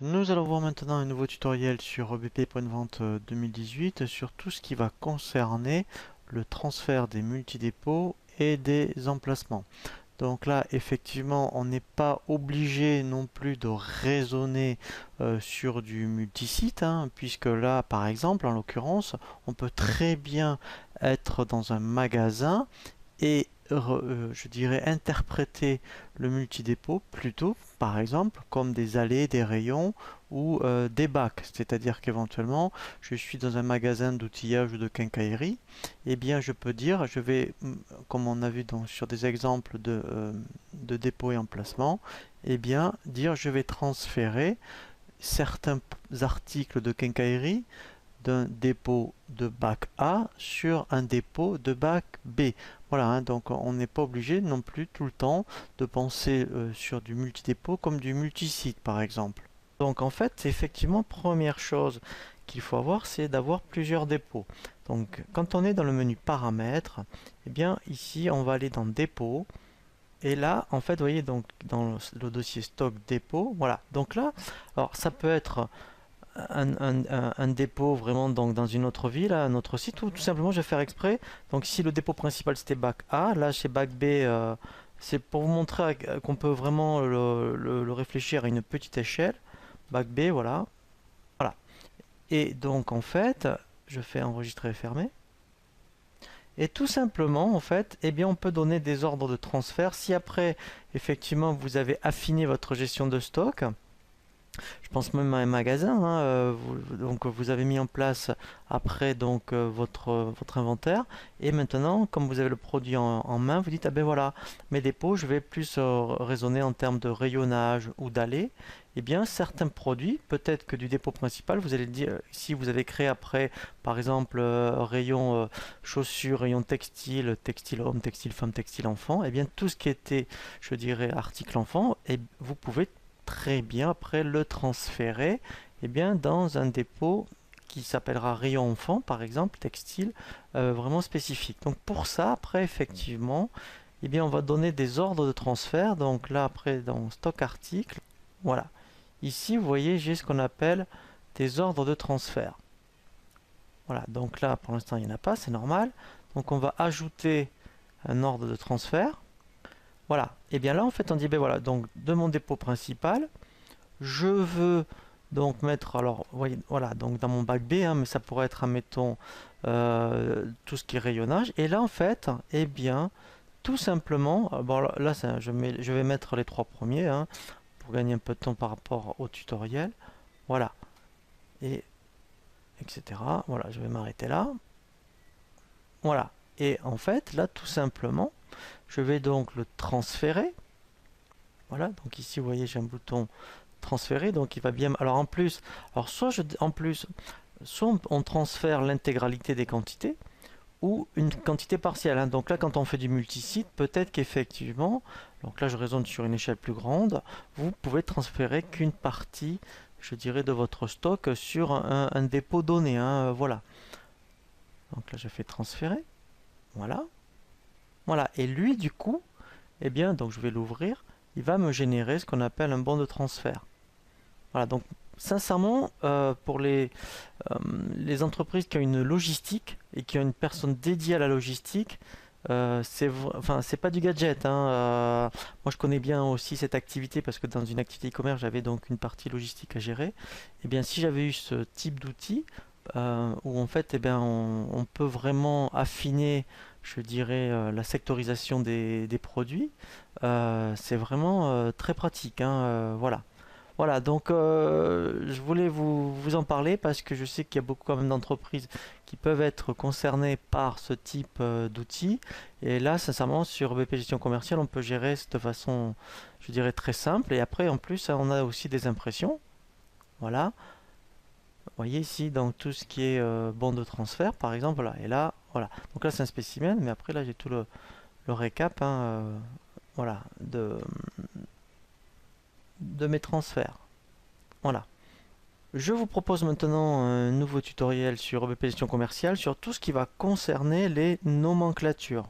Nous allons voir maintenant un nouveau tutoriel sur EBP.Vente 2018 sur tout ce qui va concerner le transfert des multidépôts et des emplacements. Donc là, effectivement, on n'est pas obligé non plus de raisonner sur du multisite, hein, puisque là, par exemple, en l'occurrence, on peut très bien être dans un magasin et je dirais interpréter le multidépôt plutôt, par exemple, comme des allées, des rayons ou des bacs. C'est-à-dire qu'éventuellement, je suis dans un magasin d'outillage ou de quincaillerie, et bien je peux dire, je vais, comme on a vu sur des exemples de dépôt et emplacement, et bien dire je vais transférer certains articles de quincaillerie d'un dépôt de bac A sur un dépôt de bac B. Voilà, hein, donc on n'est pas obligé non plus tout le temps de penser sur du multidépôt comme du multisite par exemple. Donc en fait, effectivement, première chose qu'il faut avoir, c'est d'avoir plusieurs dépôts. Donc quand on est dans le menu paramètres, eh bien ici on va aller dans dépôt. Et là, en fait, vous voyez, donc dans le dossier stock dépôt, voilà. Donc là, alors ça peut être un dépôt vraiment donc dans une autre ville, un autre site, ou tout simplement je vais faire exprès. Donc si le dépôt principal c'était bac A, là chez bac B, c'est pour vous montrer qu'on peut vraiment le réfléchir à une petite échelle. Bac B, voilà. Voilà. Et donc en fait, je fais enregistrer et fermer. Et tout simplement, en fait, eh bien, on peut donner des ordres de transfert. Si après, effectivement, vous avez affiné votre gestion de stock, je pense même à un magasin, hein, donc vous avez mis en place après donc votre inventaire et maintenant comme vous avez le produit en main, vous dites ah ben voilà mes dépôts, je vais plus raisonner en termes de rayonnage ou d'allées. Eh bien certains produits, peut-être que du dépôt principal, vous allez dire si vous avez créé après par exemple rayon chaussures, rayon textile, textile homme, textile femme, textile enfant, eh bien tout ce qui était je dirais article enfant, et vous pouvez très bien après le transférer eh bien, dans un dépôt qui s'appellera rayon enfant par exemple, textile, vraiment spécifique. Donc pour ça, après effectivement, eh bien, on va donner des ordres de transfert. Donc là après dans stock article, voilà. Ici vous voyez j'ai ce qu'on appelle des ordres de transfert. Voilà, donc là pour l'instant il n'y en a pas, c'est normal. Donc on va ajouter un ordre de transfert. Voilà, et bien là en fait on dit ben voilà, donc de mon dépôt principal, je veux donc mettre, alors voyez, voilà, donc dans mon bac B, hein, mais ça pourrait être, admettons, tout ce qui est rayonnage. Et là en fait, eh bien, tout simplement, bon là je vais mettre les trois premiers hein, pour gagner un peu de temps par rapport au tutoriel. Voilà, et etc. Voilà, je vais m'arrêter là. Voilà, et en fait là tout simplement, je vais donc le transférer. Voilà, donc ici vous voyez j'ai un bouton transférer, donc il va bien. Alors en plus, alors soit on transfère l'intégralité des quantités ou une quantité partielle, hein. Donc là, quand on fait du multisite, peut-être qu'effectivement, donc là je raisonne sur une échelle plus grande, vous pouvez transférer qu'une partie, je dirais, de votre stock sur un dépôt donné, hein, voilà. Donc là, je fais transférer, voilà, voilà. Et lui, du coup, eh bien, donc je vais l'ouvrir, il va me générer ce qu'on appelle un bon de transfert. Voilà, donc sincèrement, pour les entreprises qui ont une logistique et qui ont une personne dédiée à la logistique, enfin, c'est pas du gadget, hein. Moi, je connais bien aussi cette activité parce que dans une activité e-commerce, j'avais donc une partie logistique à gérer. Et bien, si j'avais eu ce type d'outil, où en fait, eh bien, on peut vraiment affiner, je dirais, la sectorisation des produits, c'est vraiment très pratique, hein, voilà. Voilà, donc je voulais vous en parler parce que je sais qu'il y a beaucoup quand même d'entreprises qui peuvent être concernées par ce type d'outils. Et là, sincèrement, sur BP Gestion Commerciale, on peut gérer de façon, je dirais, très simple. Et après, en plus, on a aussi des impressions. Voilà. Vous voyez ici, dans tout ce qui est bon de transfert, par exemple, voilà. Et là, voilà. Donc là, c'est un spécimen, mais après, là, j'ai tout le récap, hein, voilà, de mes transferts. Voilà. Je vous propose maintenant un nouveau tutoriel sur BP Gestion Commerciale sur tout ce qui va concerner les nomenclatures.